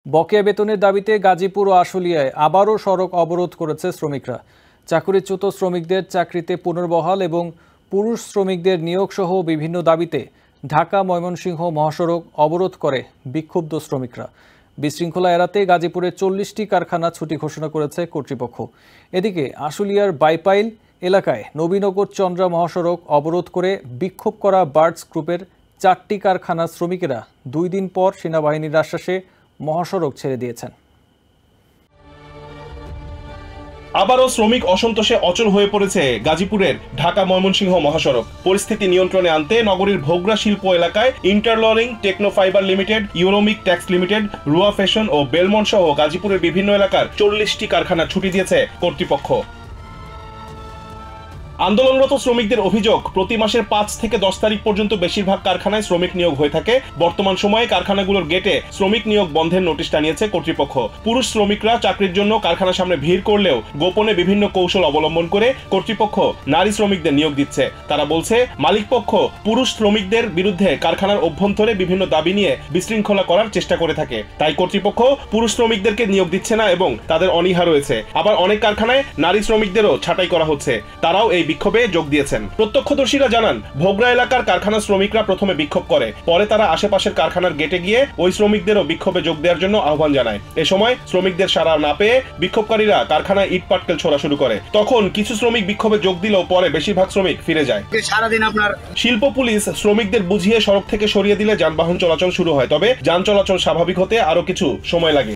বকেয়া বেতনের দাবিতে গাজীপুর ও আশুলিয়ায় আবারও সড়ক অবরোধ করেছে শ্রমিকরা। চাকরিচ্যুত শ্রমিকদের চাকরিতে পুনর্বহাল এবং পুরুষ শ্রমিকদের নিয়োগ সহ বিভিন্ন দাবিতে ঢাকা ময়মনসিংহ মহাসড়ক অবরোধ করে বিক্ষুব্ধ শ্রমিকরা। বিশৃঙ্খলা এড়াতে গাজীপুরে 40টি কারখানা ছুটি ঘোষণা করেছে কর্তৃপক্ষ। এদিকে আশুলিয়ার বাইপাইল এলাকায় নবীনগর চন্দ্রা মহাসড়ক অবরোধ করে বিক্ষোভ করা বার্ডস গ্রুপের 4টি কারখানার শ্রমিকেরা 2 দিন পর সেনাবাহিনীর আশ্বাসে মহাসড়ক ছেড়ে দিয়েছেন। আবারও শ্রমিক অসন্তোষে অচল হয়ে পড়েছে গাজীপুরের ঢাকা ময়মনসিংহ মহাসড়ক। পরিস্থিতি নিয়ন্ত্রণে আনতে নগরীর ভোগড়া শিল্প এলাকায় ইন্টারলরিং, টেকনোফাইবার লিমিটেড, ইউরোমিক ট্যাক্স লিমিটেড, রুয়া ফ্যাশন ও বেলমন্ট সহ গাজীপুরের বিভিন্ন এলাকার 40টি কারখানা ছুটি দিয়েছে কর্তৃপক্ষ। আন্দোলনরত শ্রমিকদের অভিযোগ, প্রতি মাসের 5 থেকে 10 তারিখ পর্যন্ত বেশিরভাগ কারখানায় শ্রমিক নিয়োগ হয়ে থাকে। বর্তমান সময়ে কারখানাগুলোর গেটে শ্রমিক নিয়োগ বন্ধের নোটিশ টানিয়েছে কর্তৃপক্ষ। পুরুষ শ্রমিকরা চাকরির জন্য কারখানার সামনে ভিড় করলেও গোপনে বিভিন্ন কৌশল অবলম্বন করে কর্তৃপক্ষ নারী শ্রমিকদের নিয়োগ দিচ্ছে। তারা বলছে, মালিকপক্ষ পুরুষ শ্রমিকদের বিরুদ্ধে কারখানার অভ্যন্তরে বিভিন্ন দাবি নিয়ে বিশৃঙ্খলা করার চেষ্টা করে থাকে। তাই কর্তৃপক্ষ পুরুষ শ্রমিকদেরকে নিয়োগ দিচ্ছে না এবং তাদের অনীহা রয়েছে। আবার অনেক কারখানায় নারী শ্রমিকদেরও ছাঁটাই করা হচ্ছে। তারাও এই বিক্ষোভে যোগ দিয়েছেন। প্রত্যক্ষদর্শীরা জানান, ভোগড়া এলাকার কারখানার শ্রমিকরা প্রথমে বিক্ষোভ করে, পরে তারা আশেপাশের কারখানার গেটে গিয়ে ওই শ্রমিকদেরও বিক্ষোভে যোগ দেওয়ার জন্য আহ্বান জানায়। এ সময় শ্রমিকদের সাড়া না পেয়ে বিক্ষোভকারীরা কারখানায় ইট পাটকেল ছোড়া শুরু করে। তখন কিছু শ্রমিক বিক্ষোভে যোগ দিলেও পরে বেশিরভাগ শ্রমিক ফিরে যায়। সারাদিন আপনার শিল্প পুলিশ শ্রমিকদের বুঝিয়ে সড়ক থেকে সরিয়ে দিলে যানবাহন চলাচল শুরু হয়, তবে যান চলাচল স্বাভাবিক হতে আরো কিছু সময় লাগে।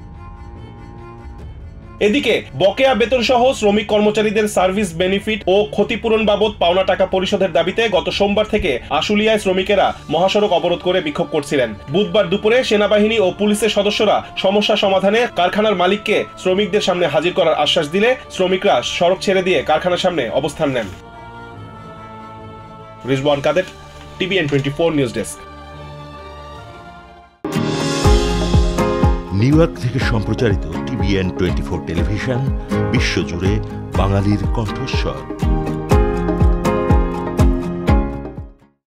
এদিকে বকেয়া বেতন সহ শ্রমিক কর্মচারীদের সার্ভিস বেনিফিট ও ক্ষতিপূরণ বাবদ পাওনা টাকা পরিশোধের দাবিতে গত সোমবার থেকে আশুলিয়ায় শ্রমিকেরা মহাসড়ক অবরোধ করে বিক্ষোভ করছিলেন। বুধবার দুপুরে সেনাবাহিনী ও পুলিশের সদস্যরা সমস্যা সমাধানে কারখানার মালিককে শ্রমিকদের সামনে হাজির করার আশ্বাস দিলে শ্রমিকরা সড়ক ছেড়ে দিয়ে কারখানার সামনে অবস্থান নেন। রিজওয়ান কাদের, TVN 24 news desk. New York থেকে সম্প্রচারিত TVN 24 টেলিভিশন বিশ্বজুড়ে বাঙালির কণ্ঠস্বর।